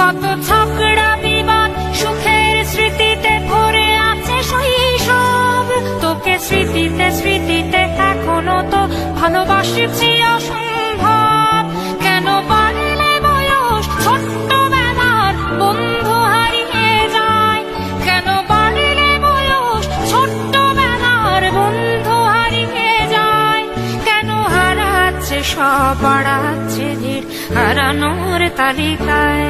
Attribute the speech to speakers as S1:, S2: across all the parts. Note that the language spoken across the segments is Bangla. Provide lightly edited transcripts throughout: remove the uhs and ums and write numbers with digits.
S1: কত ঝগড়া বিবাদ সুখের স্মৃতিতে ভরে আছে শৈশব। তোকে স্মৃতিতে স্মৃতিতে এখনো তো ভালোবাসছি অসম্ভব। কেন বাড়লে বয়স ছোট্টবেলার বন্ধু হারিয়ে যায়? কেন বাড়লে বয়স ছোট্টবেলার বন্ধু হারিয়ে যায়? কেন হারাচ্ছে সব, বাড়াচ্ছে ভিড় হারানোর তালিকায়?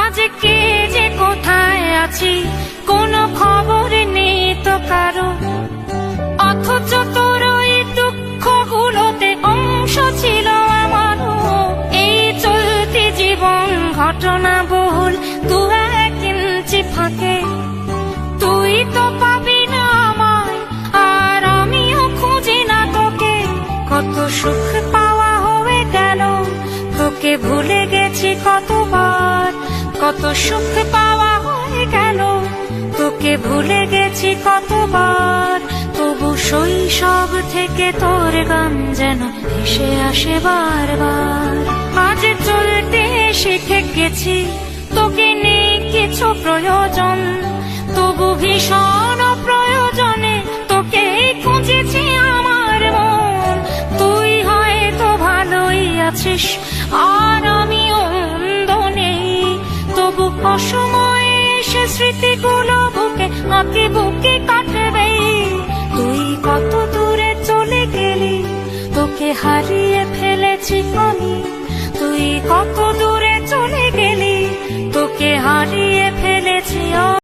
S1: আজকে যে কোথায় আছি কোনো খবর নেই তো কারো, অথচ তোর ওই দুঃখগুলোতে অংশ ছিল আমারও। এই চলতি জীবন ঘটনা বহুল দু এক ইঞ্চি ফাঁকে, তুই তো পাবি না আমায় আর আমিও খুঁজি না তোকে। কত সুখ পাওয়া হয়ে গেল, তোকে ভুলে গেছি কতবার। কত সুখ পাওয়া হয়ে গেল, তোকে ভুলে গেছি কতবার। তবু শৈশব থেকে তোর গান যেন ভেসে আসে বারবার। আজ চলতে শিখে গেছি, তোকে নেই কিছু প্রয়োজন, তবু ভীষণ প্রয়োজনে তোকে খুঁজেছি আমার মন। তুই হয়তো ভালোই আছিস আর আমিও মন্দ নেই, তবু অসময়ে এসে স্মৃতিগুলো বুকে আঁকে বুকে কাটবে। তুই কত দূরে চলে গেলি, তোকে হারিয়ে ফেলেছি আমি। তুই কত দূরে চলে গেলি, তোকে হারিয়ে ফেলেছি।